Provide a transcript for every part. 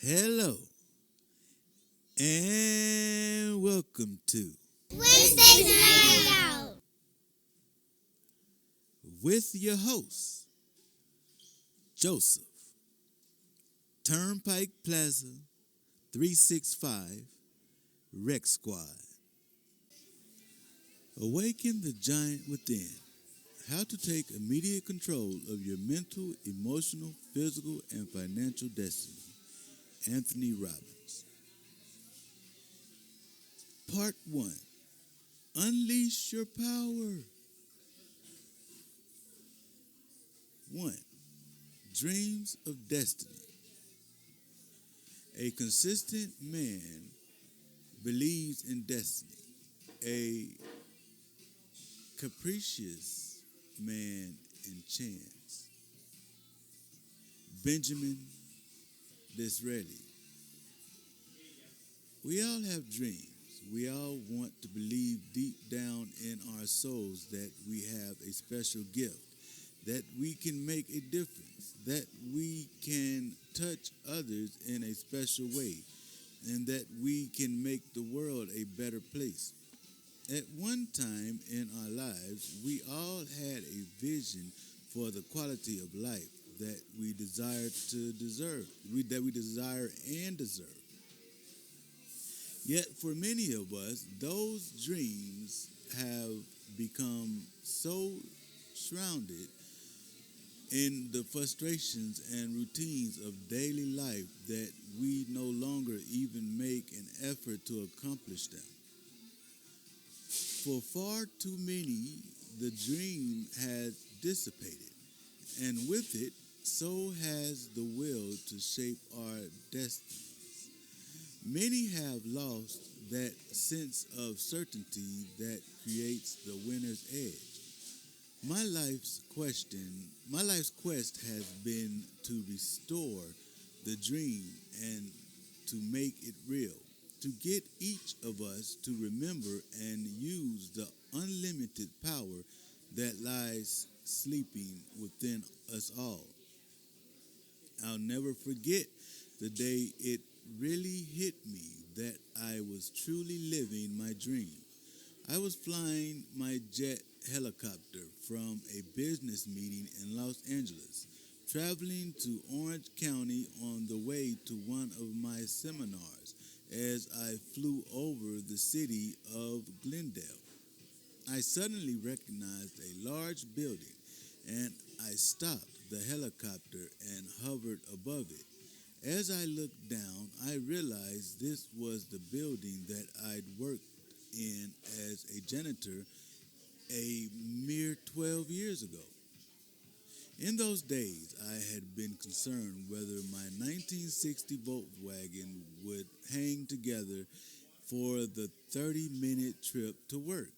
Hello and welcome to Wednesday's Night Out. with your host Joseph, Turnpike Plaza 365 Rec Squad. Awaken the giant within. How to take immediate control of your mental, emotional, physical, and financial destiny. Anthony Robbins. Part 1. Unleash your power. 1. Dreams of destiny. A consistent man believes in destiny. A capricious man in chance. Benjamin Disraeli. We all have dreams. We all want to believe deep down in our souls that we have a special gift, that we can make a difference, that we can touch others in a special way, and that we can make the world a better place. At one time in our lives, we all had a vision for the quality of life that we desire to deserve, that we desire and deserve. Yet for many of us, those dreams have become so shrouded in the frustrations and routines of daily life that we no longer even make an effort to accomplish them. For far too many, the dream has dissipated, and with it, so has the will to shape our destiny. Many have lost that sense of certainty that creates the winner's edge. My life's quest has been to restore the dream and to make it real, to get each of us to remember and use the unlimited power that lies sleeping within us all. I'll never forget the day it really hit me that I was truly living my dream. I was flying my jet helicopter from a business meeting in Los Angeles, traveling to Orange County on the way to one of my seminars as I flew over the city of Glendale. I suddenly recognized a large building and I stopped the helicopter and hovered above it. As I looked down, I realized this was the building that I'd worked in as a janitor a mere 12 years ago. In those days, I had been concerned whether my 1960 Volkswagen would hang together for the 30-minute trip to work.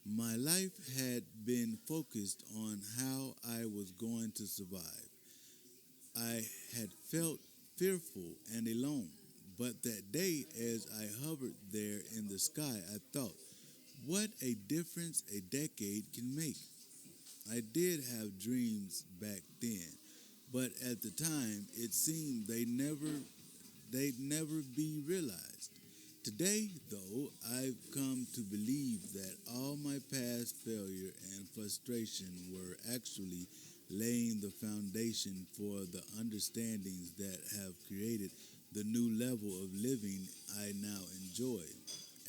My life had been focused on how I was going to survive. I had felt fearful and alone. But that day, as I hovered there in the sky, I thought, what a difference a decade can make. I did have dreams back then, but at the time, it seemed they'd never be realized. Today, though, I've come to believe that all my past failure and frustration were actually laying the foundation for the understandings that have created the new level of living I now enjoy.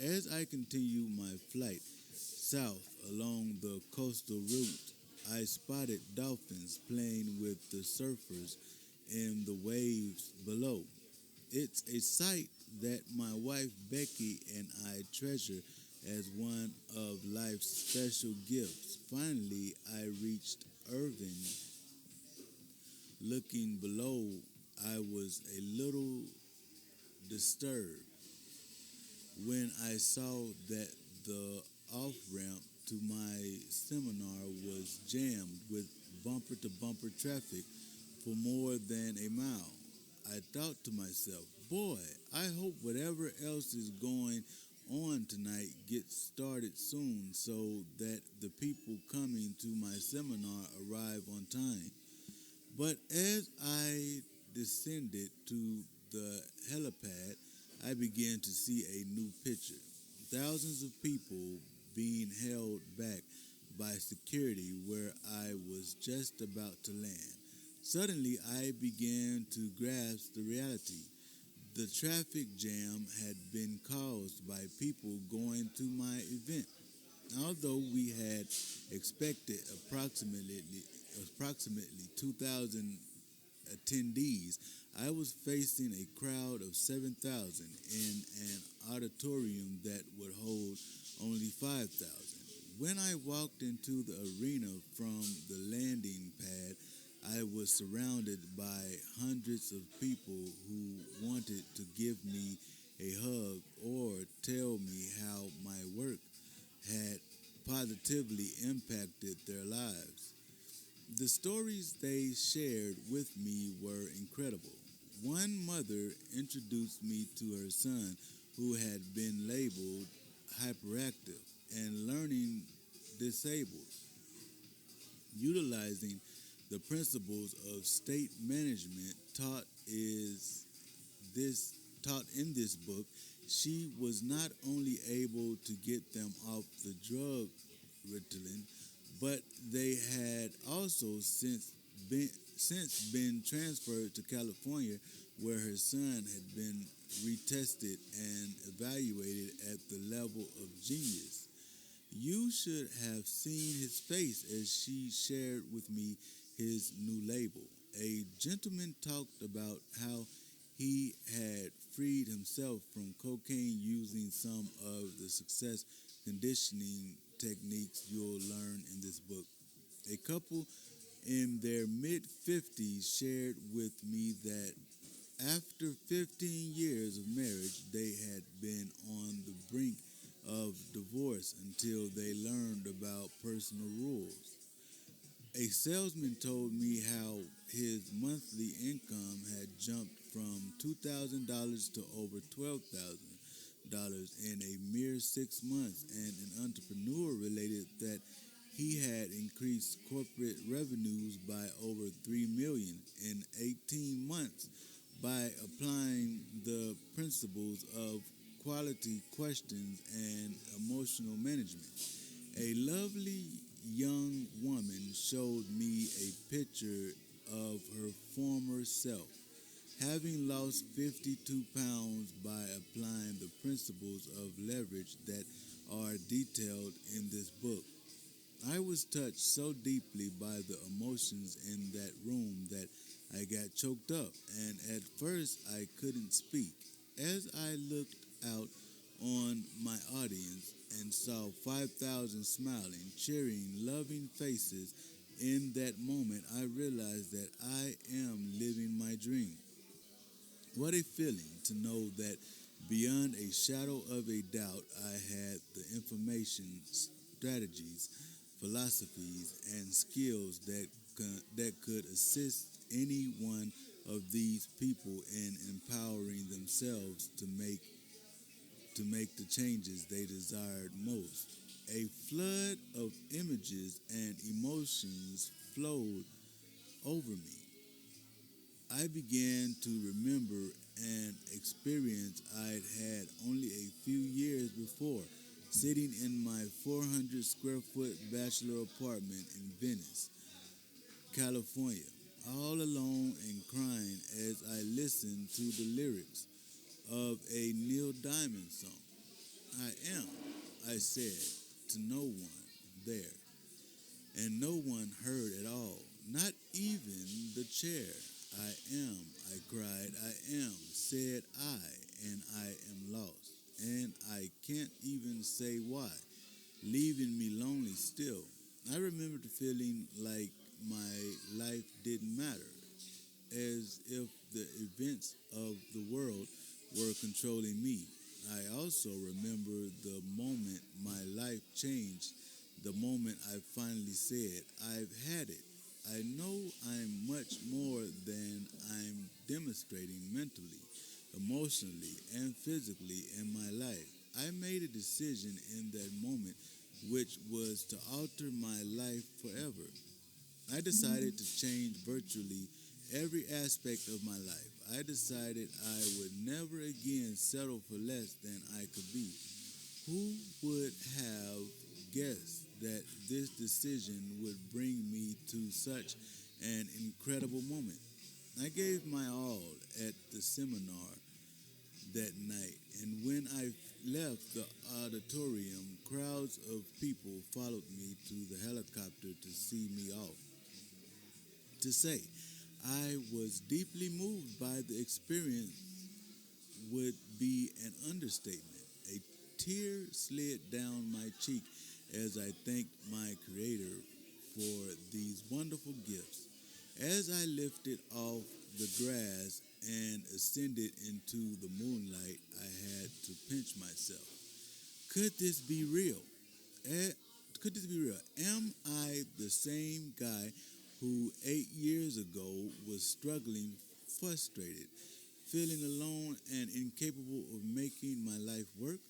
As I continue my flight south along the coastal route, I spotted dolphins playing with the surfers in the waves below. It's a sight that my wife Becky and I treasure as one of life's special gifts. Finally, I reached Irving. Looking below, I was a little disturbed when I saw that the off ramp to my seminar was jammed with bumper to bumper traffic for more than a mile. I thought to myself, boy, I hope whatever else is going on tonight gets started soon so that the people coming to my seminar arrive on time. But as I descended to the helipad, I began to see a new picture. Thousands of people being held back by security where I was just about to land. Suddenly, I began to grasp the reality. The traffic jam had been caused by people going to my event. Although we had expected approximately 2,000 attendees, I was facing a crowd of 7,000 in an auditorium that would hold only 5,000. When I walked into the arena from the landing pad, I was surrounded by hundreds of people who wanted to give me a hug or tell me how my work had positively impacted their lives. The stories they shared with me were incredible. One mother introduced me to her son who had been labeled hyperactive and learning disabled, utilizing the principles of state management taught in this book. She was not only able to get them off the drug Ritalin, but they had also since been transferred to California, where her son had been retested and evaluated at the level of genius. You should have seen his face as she shared with me his new label. A gentleman talked about how he had freed himself from cocaine using some of the success conditioning techniques you'll learn in this book. A couple in their mid 50s shared with me that after 15 years of marriage, they had been on the brink of divorce until they learned about personal rules. A salesman told me how his monthly income had jumped from $2,000 to over $12,000 in a mere 6 months, and an entrepreneur related that he had increased corporate revenues by over $3 million in 18 months by applying the principles of quality questions and emotional management. A lovely young woman showed me a picture of her former self, having lost 52 pounds by applying the principles of leverage that are detailed in this book. I was touched so deeply by the emotions in that room that I got choked up, and at first I couldn't speak. As I looked out on my audience and saw 5,000 smiling, cheering, loving faces in that moment, I realized that I am living my dream. What a feeling to know that beyond a shadow of a doubt, I had the information, strategies, philosophies, and skills that could assist any one of these people in empowering themselves to make the changes they desired most. A flood of images and emotions flowed over me. I began to remember an experience I'd had only a few years before, sitting in my 400 square foot bachelor apartment in Venice, California, all alone and crying as I listened to the lyrics of a Neil Diamond song. I am, I said, to no one there, and no one heard at all, not even the chair. I am, I cried, I am, said I, and I am lost, and I can't even say why, leaving me lonely still. I remembered feeling like my life didn't matter, as if the events of the world were controlling me. I also remember the moment my life changed, the moment I finally said, I've had it. I know I'm much more than I'm demonstrating mentally, emotionally, and physically in my life. I made a decision in that moment which was to alter my life forever. I decided to change virtually every aspect of my life. I decided I would never again settle for less than I could be. Who would have guessed that this decision would bring me to such an incredible moment? I gave my all at the seminar that night, and when I left the auditorium, crowds of people followed me to the helicopter to see me off. To say I was deeply moved by the experience would be an understatement. A tear slid down my cheek as I thanked my Creator for these wonderful gifts. As I lifted off the grass and ascended into the moonlight, I had to pinch myself. Could this be real? Eh, Could this be real? Am I the same guy who 8 years ago was struggling, frustrated, feeling alone and incapable of making my life work?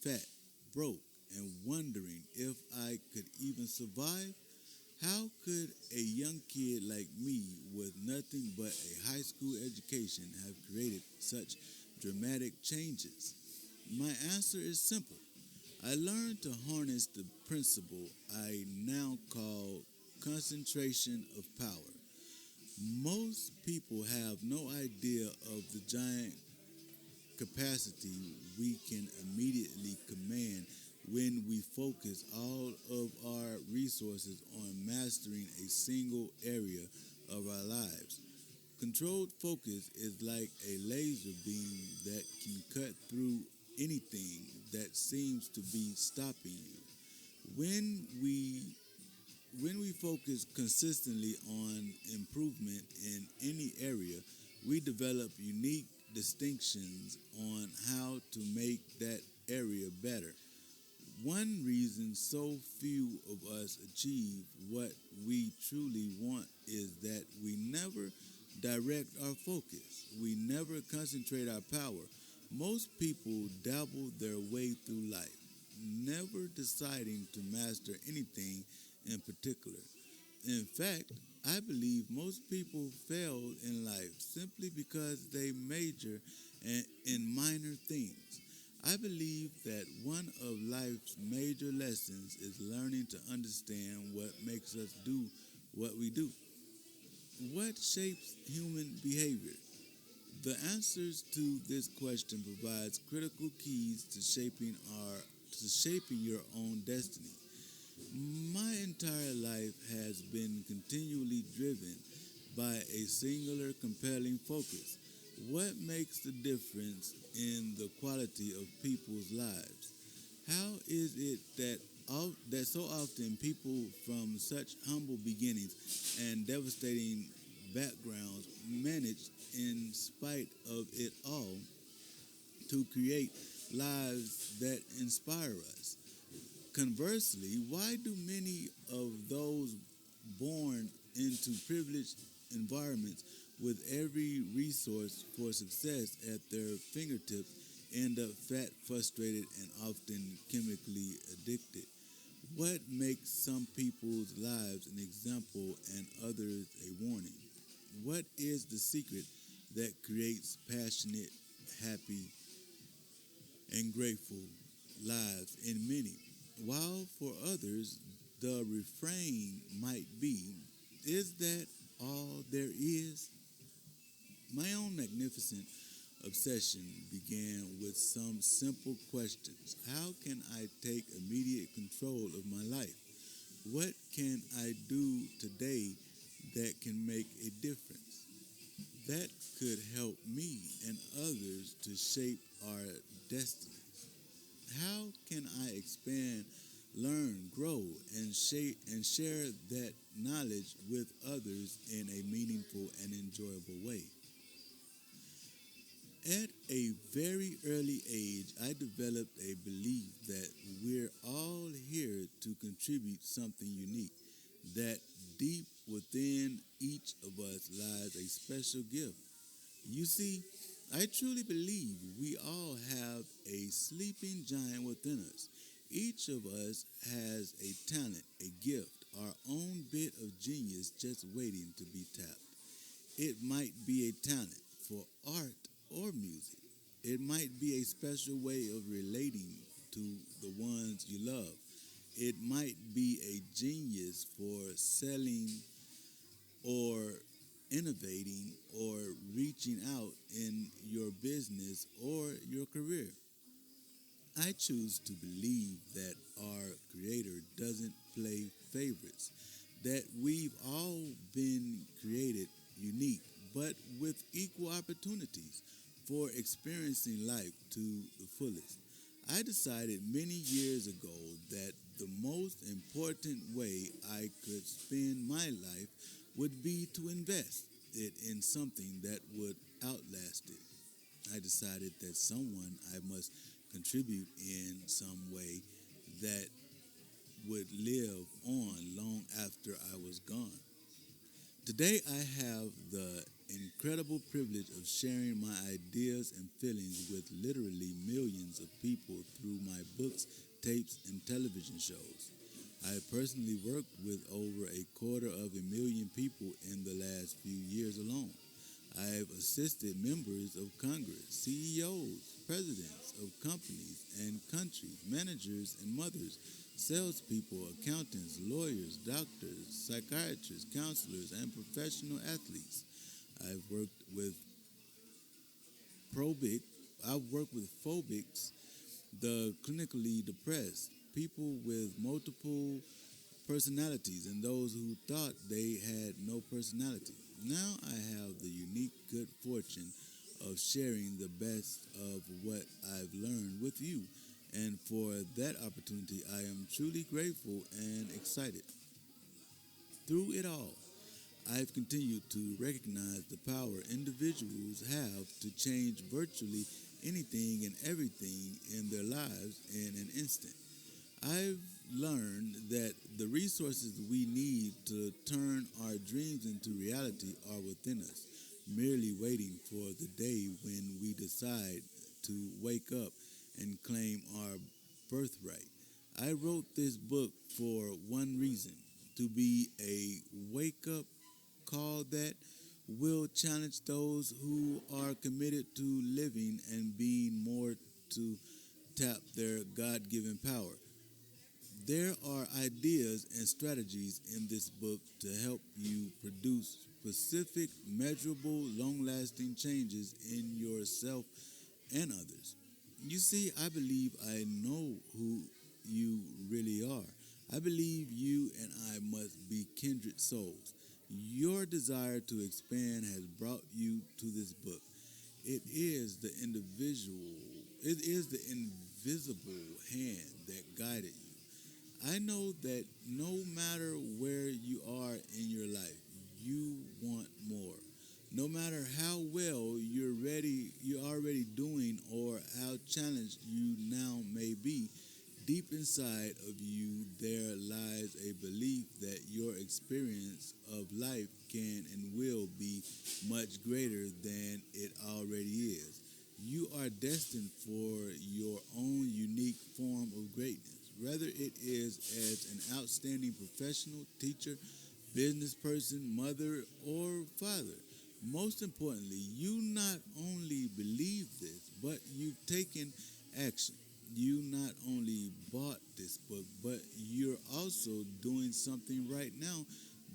Fat, broke, and wondering if I could even survive? How could a young kid like me with nothing but a high school education have created such dramatic changes? My answer is simple. I learned to harness the principle I now call concentration of power. Most people have no idea of the giant capacity we can immediately command when we focus all of our resources on mastering a single area of our lives. Controlled focus is like a laser beam that can cut through anything that seems to be stopping you. When we when we focus consistently on improvement in any area, we develop unique distinctions on how to make that area better. One reason so few of us achieve what we truly want is that we never direct our focus. We never concentrate our power. Most people dabble their way through life, never deciding to master anything in particular. In fact, I believe most people fail in life simply because they major in minor things. I believe that one of life's major lessons is learning to understand what makes us do what we do. What shapes human behavior? The answers to this question provides critical keys to shaping your own destiny. My entire life has been continually driven by a singular compelling focus. What makes the difference in the quality of people's lives? How is it that so often people from such humble beginnings and devastating backgrounds manage, in spite of it all, to create lives that inspire us? Conversely, why do many of those born into privileged environments with every resource for success at their fingertips end up fat, frustrated, and often chemically addicted? What makes some people's lives an example and others a warning? What is the secret that creates passionate, happy, and grateful lives in many, while for others the refrain might be, is that all there is? My own magnificent obsession began with some simple questions. How can I take immediate control of my life? What can I do today that can make a difference? That could help me and others to shape our destinies. How can I expand, learn, grow, and share that knowledge with others in a meaningful and enjoyable way? At a very early age, I developed a belief that we're all here to contribute something unique, that deep within each of us lies a special gift. You see, I truly believe we all have a sleeping giant within us. Each of us has a talent, a gift, our own bit of genius just waiting to be tapped. It might be a talent for art or music. It might be a special way of relating to the ones you love. It might be a genius for selling or innovating or reaching out in your business or your career. I choose to believe that our Creator doesn't play favorites, that we've all been created unique, but with equal opportunities for experiencing life to the fullest. I decided many years ago that the most important way I could spend my life would be to invest it in something that would outlast it. I decided that someone I must contribute in some way that would live on long after I was gone. Today, I have the incredible privilege of sharing my ideas and feelings with literally millions of people through my books, tapes, and television shows. I have personally worked with over a quarter of a million people in the last few years alone. I have assisted members of Congress, CEOs, presidents of companies and countries, managers and mothers, salespeople, accountants, lawyers, doctors, psychiatrists, counselors, and professional athletes. I've worked with probic, I've worked with phobics, the clinically depressed, people with multiple personalities, and those who thought they had no personality. Now I have the unique good fortune of sharing the best of what I've learned with you. And for that opportunity, I am truly grateful and excited. Through it all, I've continued to recognize the power individuals have to change virtually anything and everything in their lives in an instant. I've learned that the resources we need to turn our dreams into reality are within us, merely waiting for the day when we decide to wake up and claim our birthright. I wrote this book for one reason: to be a wake up call that will challenge those who are committed to living and being more to tap their God given power. There are ideas and strategies in this book to help you produce specific, measurable, long lasting changes in yourself and others. You see, I believe I know who you really are. I believe you and I must be kindred souls. Your desire to expand has brought you to this book. It is the invisible hand that guided you. I know that no matter where you are in your life, you want more. No matter how well you're already doing, or how challenged you now may be, deep inside of you there lies a belief that your experience of life can and will be much greater than it already is. You are destined for your own unique form of greatness, whether it is as an outstanding professional, teacher, business person, mother, or father. Most importantly, you not only believe this, but you've taken action. You not only bought this book, but you're also doing something right now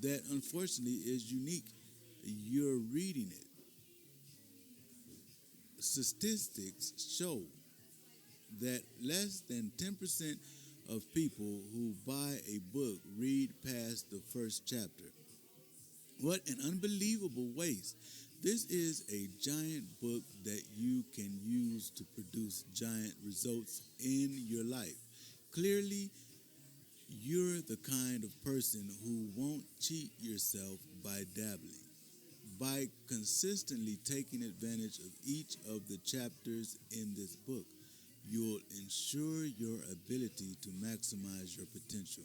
that unfortunately is unique. You're reading it. Statistics show that less than 10% of people who buy a book read past the first chapter. What an unbelievable waste. This is a giant book that you can use to produce giant results in your life. Clearly, you're the kind of person who won't cheat yourself by dabbling. By consistently taking advantage of each of the chapters in this book, you'll ensure your ability to maximize your potential.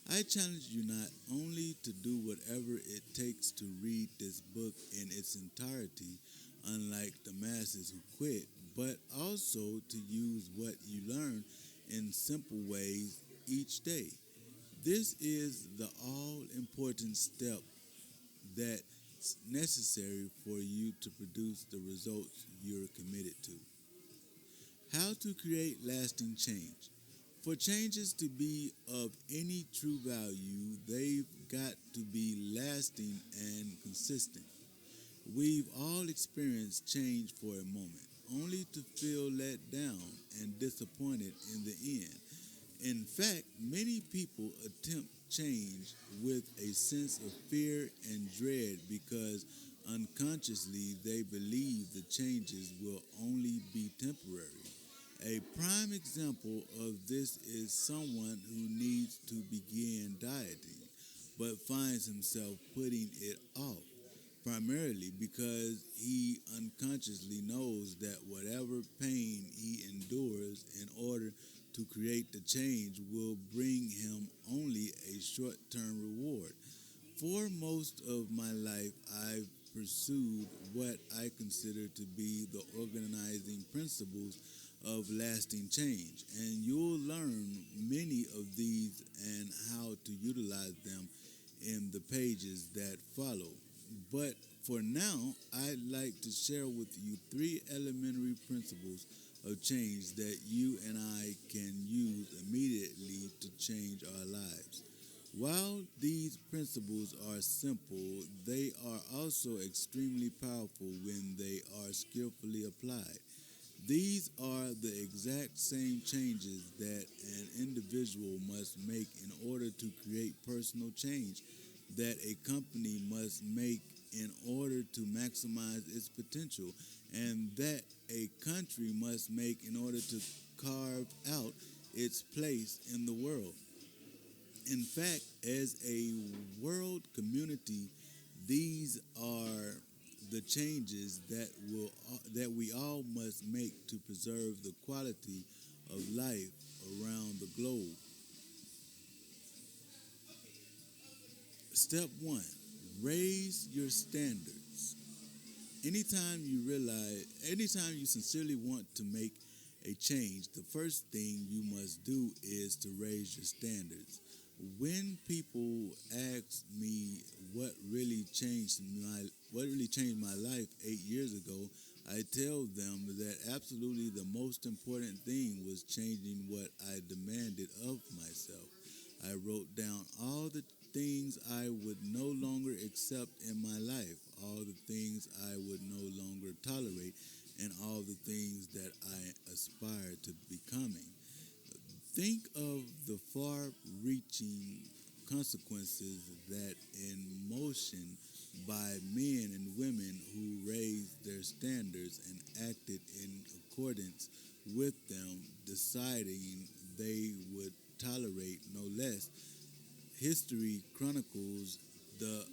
I challenge you not only to do whatever it takes to read this book in its entirety, unlike the masses who quit, but also to use what you learn in simple ways each day. This is the all important step that it's necessary for you to produce the results you're committed to. How to create lasting change. For changes to be of any true value, they've got to be lasting and consistent. We've all experienced change for a moment, only to feel let down and disappointed in the end. In fact, many people attempt change with a sense of fear and dread because unconsciously they believe the changes will only be temporary. A prime example of this is someone who needs to begin dieting but finds himself putting it off, primarily because he unconsciously knows that whatever pain he endures in order to create the change will bring him only a short term reward. For most of my life, I've pursued what I consider to be the organizing principles of lasting change, and you'll learn many of these and how to utilize them in the pages that follow. But for now, I'd like to share with you three elementary principles of change that you and I can use immediately to change our lives. While these principles are simple, they are also extremely powerful when they are skillfully applied. These are the exact same changes that an individual must make in order to create personal change that a company must make in order to maximize its potential, and that a country must make in order to carve out its place in the world. In fact, as a world community, these are the changes that we all must make to preserve the quality of life around the globe. Step 1. Raise your standards. Anytime you sincerely want to make a change, the first thing you must do is to raise your standards. When people ask me what really changed my life 8 years ago, I tell them that absolutely the most important thing was changing what I demanded of myself. I wrote down all the things I would no longer accept in my life, all the things I would no longer tolerate, and all the things that I aspire to becoming. Think of the far-reaching consequences that in motion by men and women who raised their standards and acted in accordance with them, deciding they would tolerate no less. History chronicles the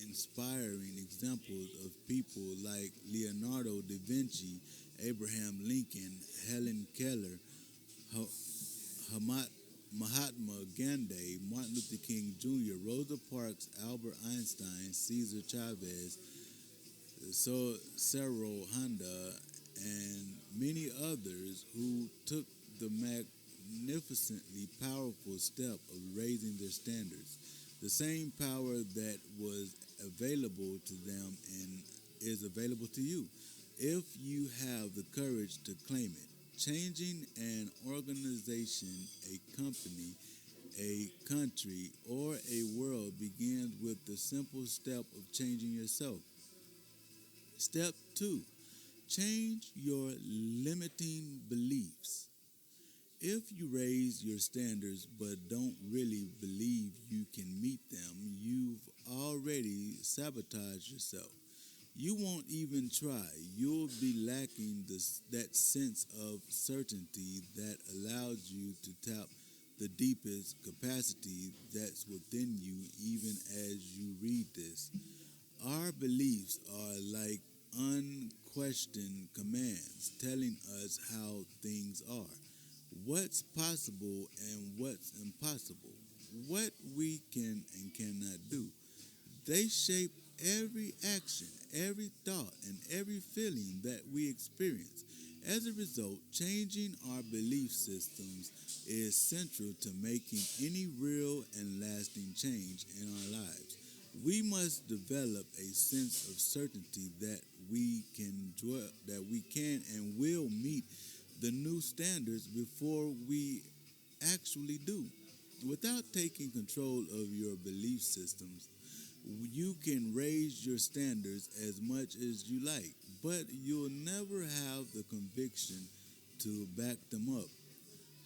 inspiring examples of people like Leonardo da Vinci, Abraham Lincoln, Helen Keller, Mahatma Gandhi, Martin Luther King Jr., Rosa Parks, Albert Einstein, Cesar Chavez, Cyril Honda, and many others who took the magnificently powerful step of raising their standards. The same power that was available to them and is available to you if you have the courage to claim it. Changing an organization, a company, a country, or a world begins with the simple step of changing yourself. Step 2. Change your limiting beliefs. If you raise your standards but don't really believe you can meet them, you've already sabotaged yourself. You won't even try. You'll be lacking that sense of certainty that allows you to tap the deepest capacity that's within you even as you read this. Our beliefs are like unquestioned commands telling us how things are, what's possible and what's impossible, what we can and cannot do. They shape every action, every thought, and every feeling that we experience. As a result, changing our belief systems is central to making any real and lasting change in our lives. We must develop a sense of certainty that we can and will meet the new standards before we actually do. Without taking control of your belief systems, you can raise your standards as much as you like, but you'll never have the conviction to back them up.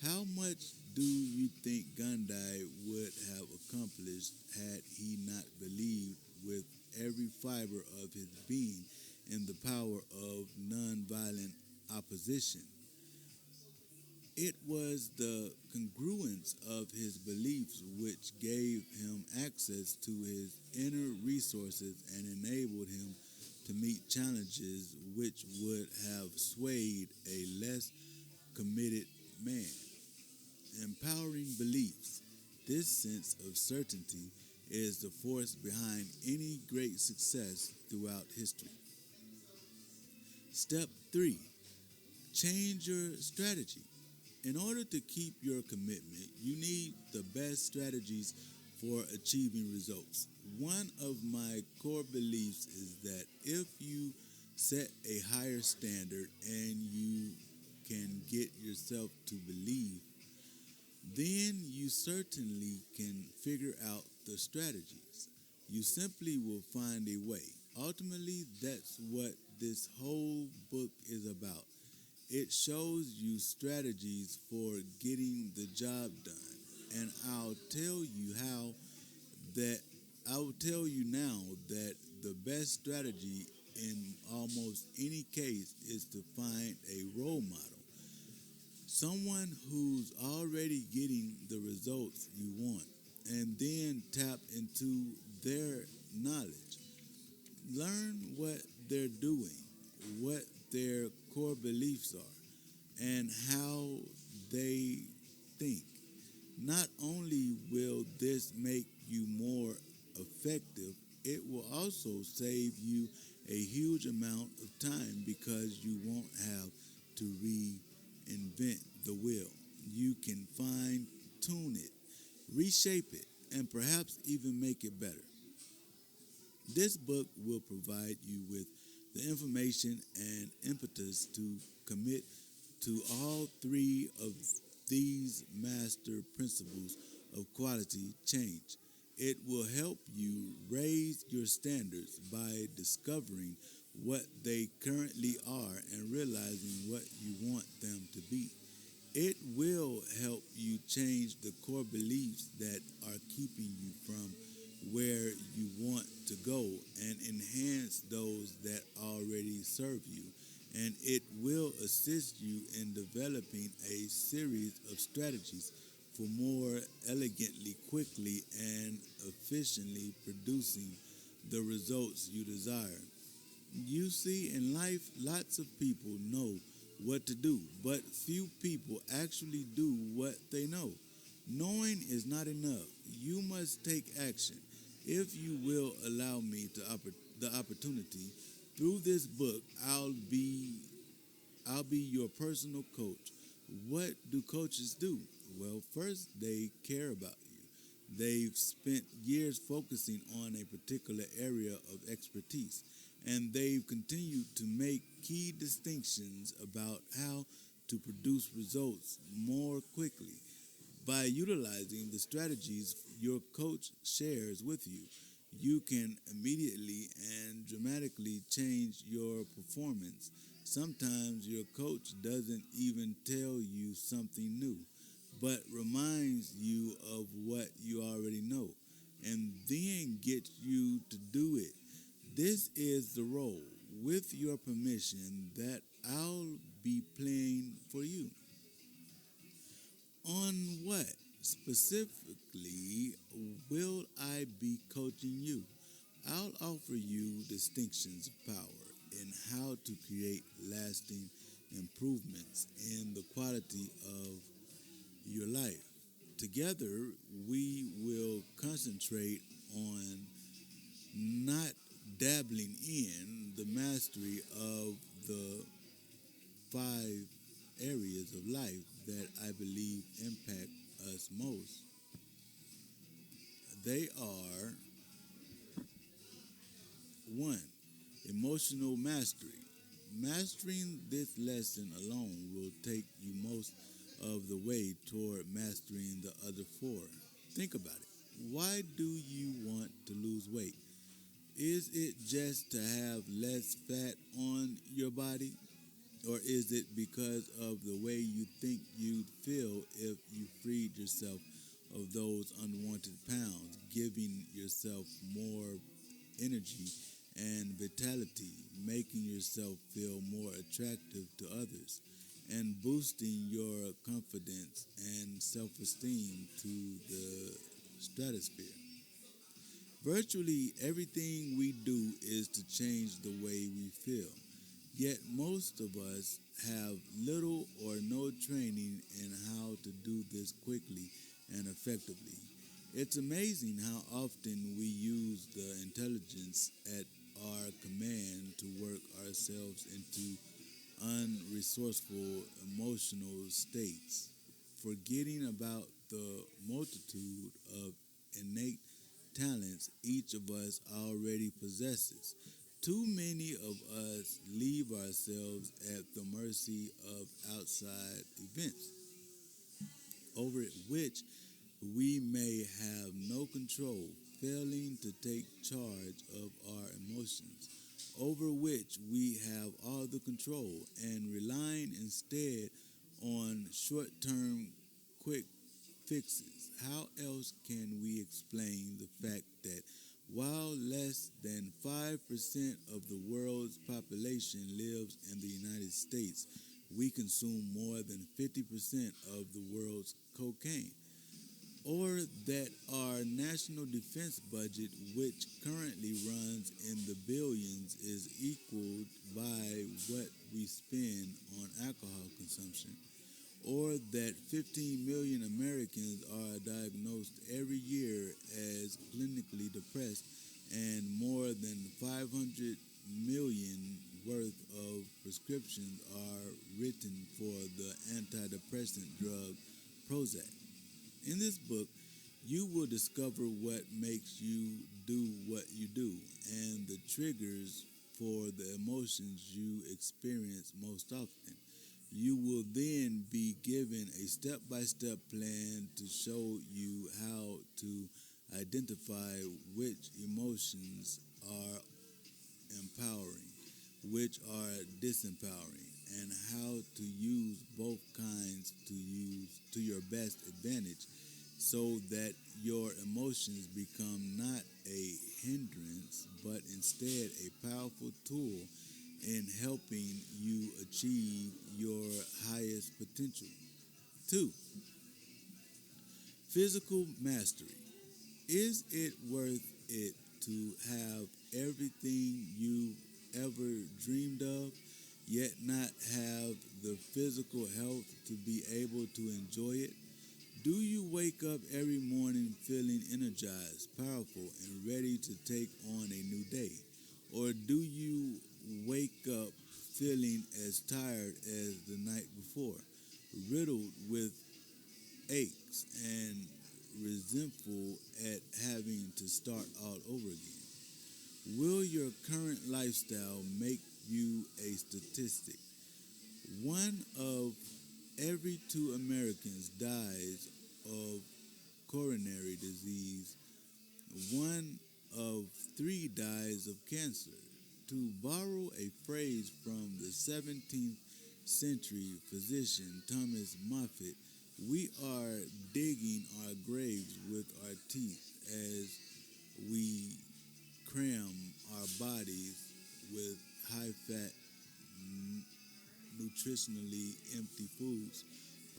How much do you think Gandhi would have accomplished had he not believed with every fiber of his being in the power of nonviolent opposition? It was the congruence of his beliefs which gave him access to his inner resources and enabled him to meet challenges which would have swayed a less committed man. Empowering beliefs. This sense of certainty is the force behind any great success throughout history. Step 3. Change your strategy. In order to keep your commitment, you need the best strategies for achieving results. One of my core beliefs is that if you set a higher standard and you can get yourself to believe, then you certainly can figure out the strategies. You simply will find a way. Ultimately, that's what this whole book is about. It shows you strategies for getting the job done. And that I will tell you now that the best strategy in almost any case is to find a role model. Someone who's already getting the results you want, and then tap into their knowledge. Learn what they're doing, what their core beliefs are, and how they think. Not only will this make you more effective, it will also save you a huge amount of time because you won't have to reinvent the wheel. You can fine tune it, reshape it, and perhaps even make it better. This book will provide you with the information and impetus to commit to all three of these master principles of quality change. It will help you raise your standards by discovering what they currently are and realizing what you want them to be. It will help you change the core beliefs that are keeping you from where you want to go and enhance those that already serve you. And it will assist you in developing a series of strategies for more elegantly, quickly, and efficiently producing the results you desire. You see, in life, lots of people know what to do, but few people actually do what they know. Knowing is not enough. You must take action. If you will allow me the opportunity, through this book, I'll be your personal coach. What do coaches do? Well, first, they care about you. They've spent years focusing on a particular area of expertise, and they've continued to make key distinctions about how to produce results more quickly. By utilizing the strategies your coach shares with you, you can immediately and dramatically change your performance. Sometimes your coach doesn't even tell you something new, but reminds you of what you already know, and then gets you to do it. This is the role, with your permission, that I'll be playing for you. On what specifically will I be coaching you? I'll offer you distinctions of power in how to create lasting improvements in the quality of your life. Together, we will concentrate on not dabbling in the mastery of the 5 areas of life that I believe impact us most. They are 1. Emotional mastery. Mastering this lesson alone will take you most of the way toward mastering the other four. Think about it. Why do you want to lose weight? Is it just to have less fat on your body? Or is it because of the way you think you'd feel if you freed yourself of those unwanted pounds, giving yourself more energy and vitality, making yourself feel more attractive to others, and boosting your confidence and self-esteem to the stratosphere? Virtually everything we do is to change the way we feel. Yet most of us have little or no training in how to do this quickly and effectively. It's amazing how often we use the intelligence at our command to work ourselves into unresourceful emotional states, forgetting about the multitude of innate talents each of us already possesses. Too many of us leave ourselves at the mercy of outside events, over which we may have no control, failing to take charge of our emotions, over which we have all the control, and relying instead on short term quick fixes. How else can we explain the fact that while less than 5% of the world's population lives in the United States, we consume more than 50% of the world's cocaine? Or that our national defense budget, which currently runs in the billions, is equaled by what we spend on alcohol consumption? Or that 15 million Americans are diagnosed every year as clinically depressed, and more than 500 million worth of prescriptions are written for the antidepressant drug Prozac. In this book, you will discover what makes you do what you do and the triggers for the emotions you experience most often. You will then be given a step-by-step plan to show you how to identify which emotions are empowering, which are disempowering, and how to use both kinds to your best advantage so that your emotions become not a hindrance but instead a powerful tool in helping you achieve your highest potential. 2. Physical mastery. Is it worth it to have everything you've ever dreamed of, yet not have the physical health to be able to enjoy it? Do you wake up every morning feeling energized, powerful, and ready to take on a new day? Or do you wake up feeling as tired as the night before, riddled with aches and resentful at having to start all over again? Will your current lifestyle make you a statistic? One of every 2 Americans dies of coronary disease. One of 3 dies of cancer. To borrow a phrase from the 17th century physician Thomas Moffat, we are digging our graves with our teeth as we cram our bodies with high-fat, nutritionally empty foods,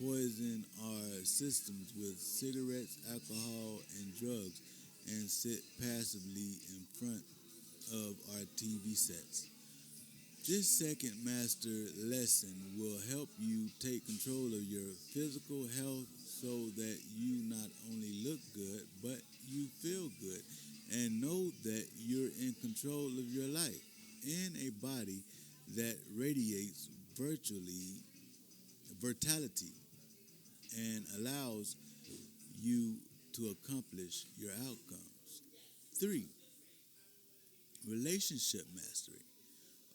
poison our systems with cigarettes, alcohol, and drugs, and sit passively in front of our TV sets. This second master lesson will help you take control of your physical health so that you not only look good, but you feel good and know that you're in control of your life in a body that radiates vitality and allows you to accomplish your outcomes. 3. Relationship mastery.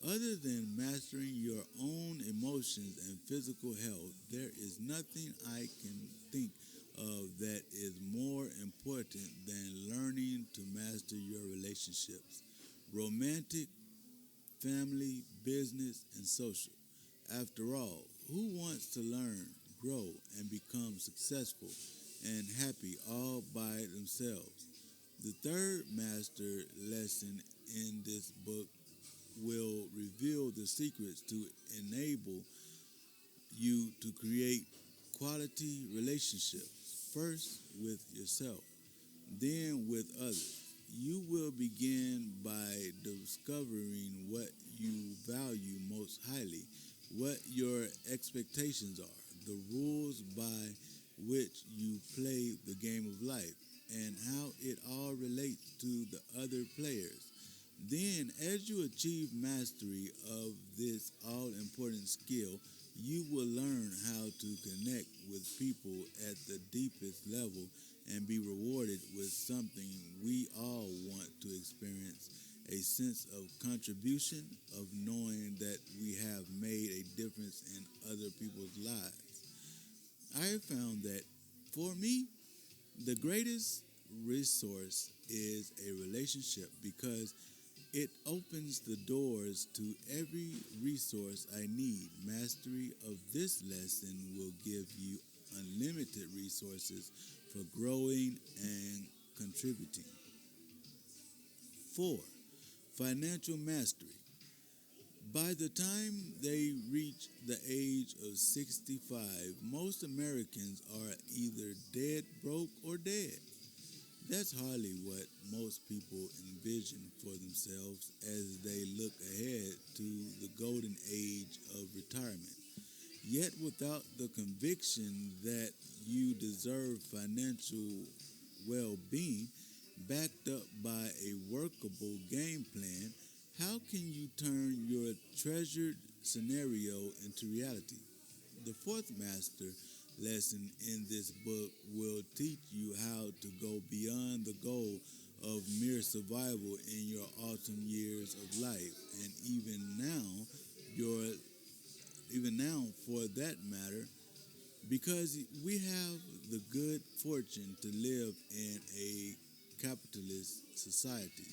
Other than mastering your own emotions and physical health, there is nothing I can think of that is more important than learning to master your relationships, romantic, family, business, and social. After all, who wants to learn, grow, and become successful and happy all by themselves? The third master lesson in this book will reveal the secrets to enable you to create quality relationships, first with yourself, then with others. You will begin by discovering what you value most highly, what your expectations are, the rules by which you play the game of life, and how it all relates to the other players. Then, as you achieve mastery of this all important skill, you will learn how to connect with people at the deepest level and be rewarded with something we all want to experience, a sense of contribution, of knowing that we have made a difference in other people's lives. I have found that for me, the greatest resource is a relationship because it opens the doors to every resource I need. Mastery of this lesson will give you unlimited resources for growing and contributing. 4. Financial mastery. By the time they reach the age of 65, most Americans are either dead broke or dead. That's hardly what most people envision for themselves as they look ahead to the golden age of retirement. Yet, without the conviction that you deserve financial well being, backed up by a workable game plan, how can you turn your treasured scenario into reality? The fourth master lesson in this book will teach you how to go beyond the goal of mere survival in your autumn years of life, and your even now for that matter, because we have the good fortune to live in a capitalist society.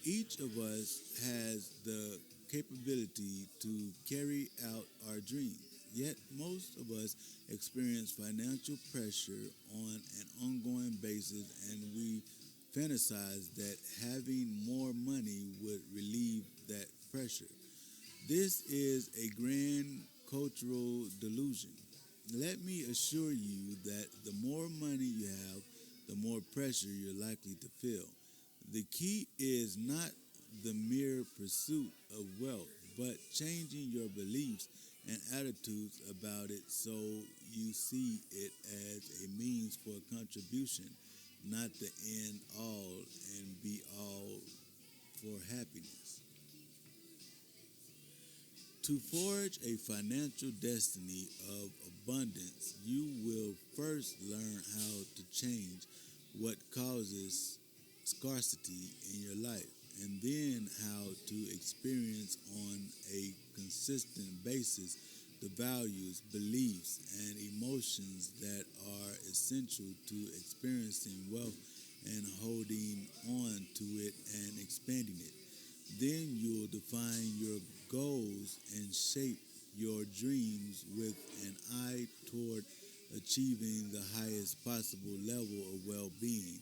Each of us has the capability to carry out our dreams. Yet most of us experience financial pressure on an ongoing basis, and we fantasize that having more money would relieve that pressure. This is a grand cultural delusion. Let me assure you that the more money you have, the more pressure you're likely to feel. The key is not the mere pursuit of wealth, but changing your beliefs and attitudes about it so you see it as a means for contribution, not the end all and be all for happiness. To forge a financial destiny of abundance, you will first learn how to change what causes scarcity in your life, and then how to experience on a consistent basis the values, beliefs, and emotions that are essential to experiencing wealth and holding on to it and expanding it. Then you'll define your goals and shape your dreams with an eye toward achieving the highest possible level of well-being,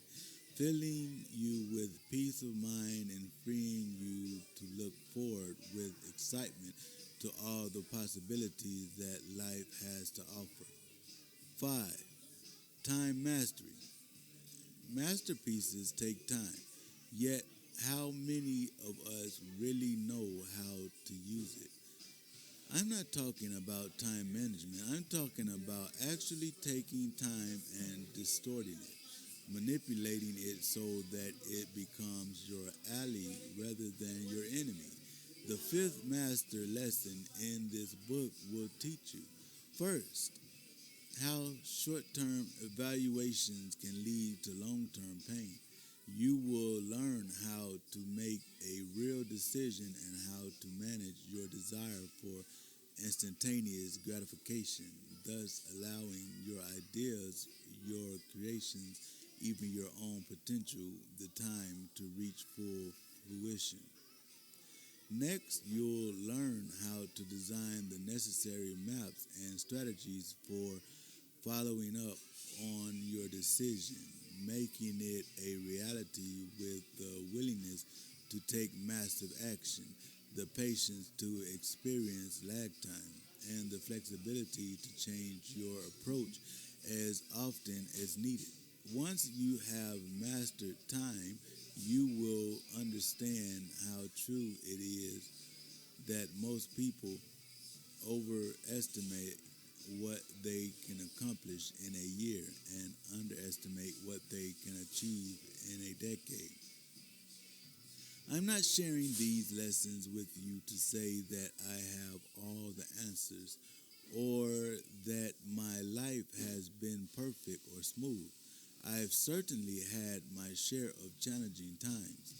filling you with peace of mind and freeing you to look forward with excitement to all the possibilities that life has to offer. 5. Time mastery. Masterpieces take time, yet how many of us really know how to use it? I'm not talking about time management. I'm talking about actually taking time and distorting it, manipulating it so that it becomes your ally rather than your enemy. The fifth master lesson in this book will teach you, first, how short-term evaluations can lead to long-term pain. You will learn how to make a real decision and how to manage your desire for instantaneous gratification, thus allowing your ideas, your creations, even your own potential, the time to reach full fruition. Next, you'll learn how to design the necessary maps and strategies for following up on your decision, making it a reality with the willingness to take massive action, the patience to experience lag time, and the flexibility to change your approach as often as needed. Once you have mastered time, you will understand how true it is that most people overestimate what they can accomplish in a year and underestimate what they can achieve in a decade. I'm not sharing these lessons with you to say that I have all the answers or that my life has been perfect or smooth. I've certainly had my share of challenging times,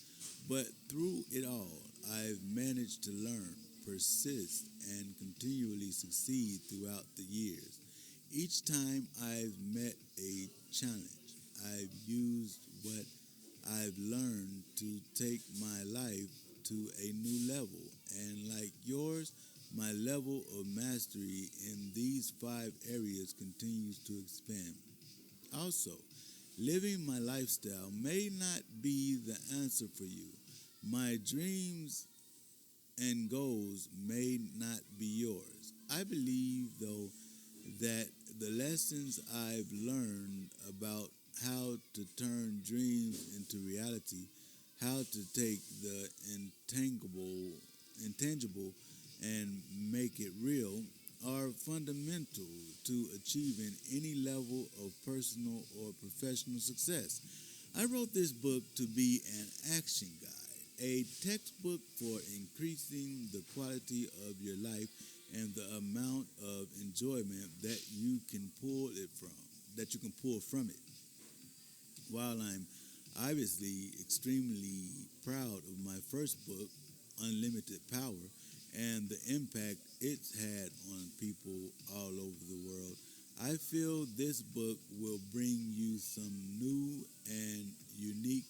but through it all, I've managed to learn, persist, and continually succeed throughout the years. Each time I've met a challenge, I've used what I've learned to take my life to a new level. And like yours, my level of mastery in these five areas continues to expand. Also, living my lifestyle may not be the answer for you. My dreams and goals may not be yours. I believe, though, that the lessons I've learned about how to turn dreams into reality, how to take the intangible, and make it real, are fundamental to achieving any level of personal or professional success. I wrote this book to be an action guide, a textbook for increasing the quality of your life and the amount of enjoyment that you can pull from it. While I'm obviously extremely proud of my first book, Unlimited Power, and the impact it's had on people all over the world, I feel this book will bring you some new and unique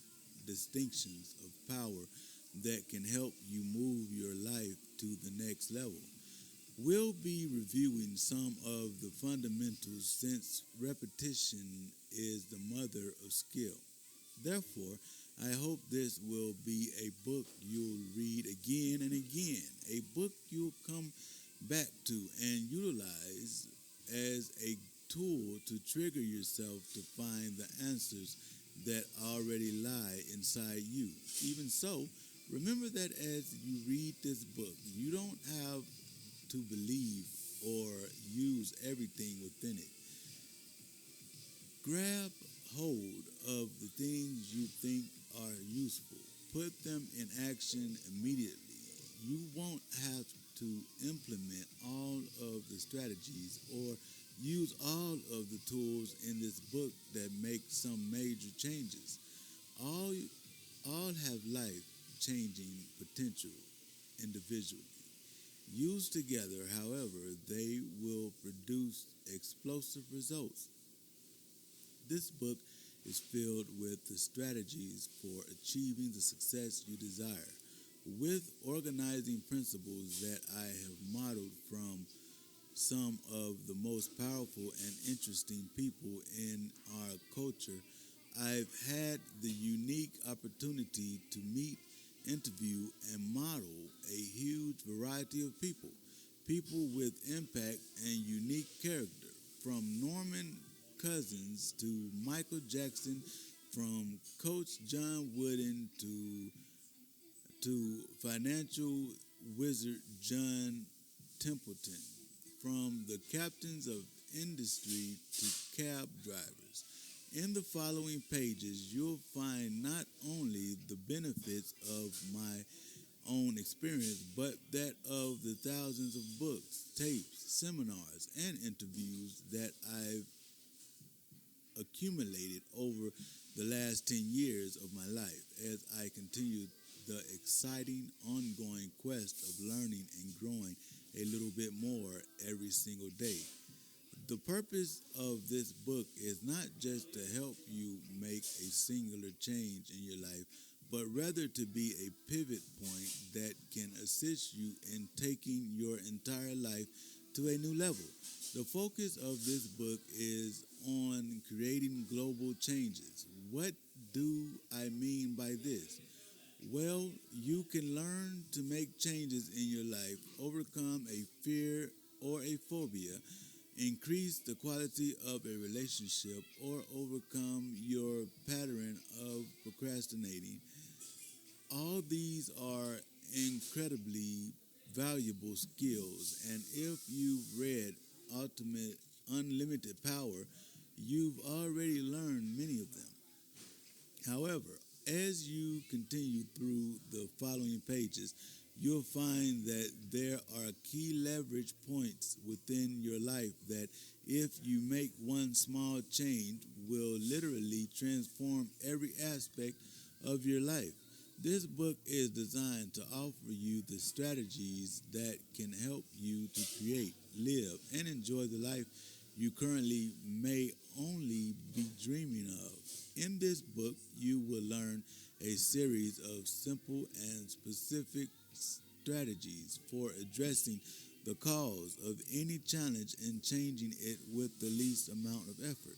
distinctions of power that can help you move your life to the next level. We'll be reviewing some of the fundamentals since repetition is the mother of skill. Therefore, I hope this will be a book you'll read again and again, a book you'll come back to and utilize as a tool to trigger yourself to find the answers that already lie inside you. Even so, remember that as you read this book, you don't have to believe or use everything within it. Grab hold of the things you think are useful. Put them in action immediately. You won't have to implement all of the strategies or use all of the tools in this book that make some major changes. All, all have life-changing potential individually. Used together, however, they will produce explosive results. This book is filled with the strategies for achieving the success you desire, with organizing principles that I have modeled from some of the most powerful and interesting people in our culture. I've had the unique opportunity to meet, interview, and model a huge variety of people, people with impact and unique character, from Norman Cousins to Michael Jackson, from Coach John Wooden to financial wizard John Templeton, from the captains of industry to cab drivers. In the following pages, you'll find not only the benefits of my own experience, but that of the thousands of books, tapes, seminars, and interviews that I've accumulated over the last 10 years of my life as I continued the exciting, ongoing quest of learning and growing a little bit more every single day. The purpose of this book is not just to help you make a singular change in your life, but rather to be a pivot point that can assist you in taking your entire life to a new level. The focus of this book is on creating global changes. What do I mean by this? Well, you can learn to make changes in your life, overcome a fear or a phobia, increase the quality of a relationship, or overcome your pattern of procrastinating. All these are incredibly valuable skills, and if you've read Ultimate Unlimited Power, you've already learned many of them. However, as you continue through the following pages, you'll find that there are key leverage points within your life that, if you make one small change, will literally transform every aspect of your life. This book is designed to offer you the strategies that can help you to create, live, and enjoy the life you currently may only be dreaming of. In this book, you will learn a series of simple and specific strategies for addressing the cause of any challenge and changing it with the least amount of effort.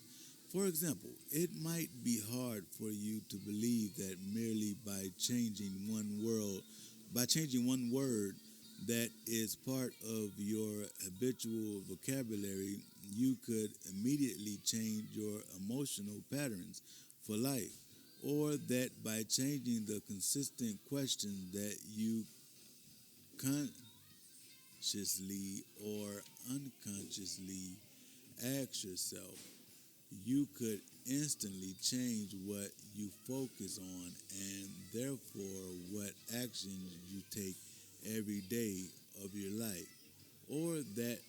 For example, it might be hard for you to believe that merely by changing one word that is part of your habitual vocabulary, you could immediately change your emotional patterns for life, or that by changing the consistent questions that you consciously or unconsciously ask yourself, you could instantly change what you focus on and therefore what actions you take every day of your life. Or that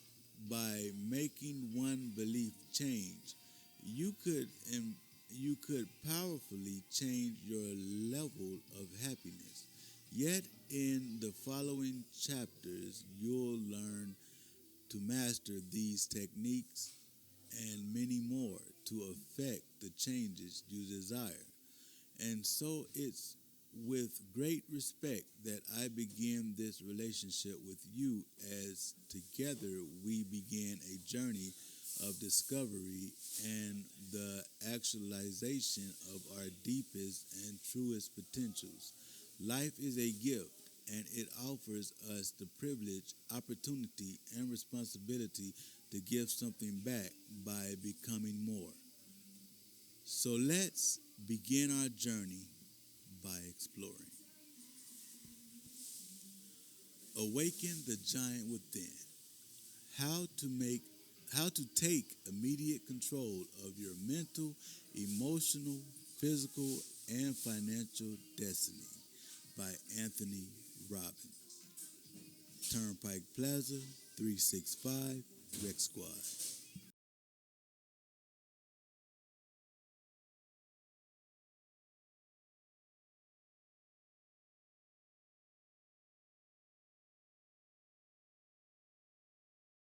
by making one belief change, you could powerfully change your level of happiness. Yet in the following chapters, you'll learn to master these techniques and many more to affect the changes you desire. And so it's with great respect that I begin this relationship with you, as together we begin a journey of discovery and the actualization of our deepest and truest potentials. Life is a gift, and it offers us the privilege, opportunity, and responsibility to give something back by becoming more. So let's begin our journey by exploring. Awaken the giant within. How to take immediate control of your mental, emotional, physical, and financial destiny by Anthony Robbins. Turnpike Plaza, 365, Rec Squad.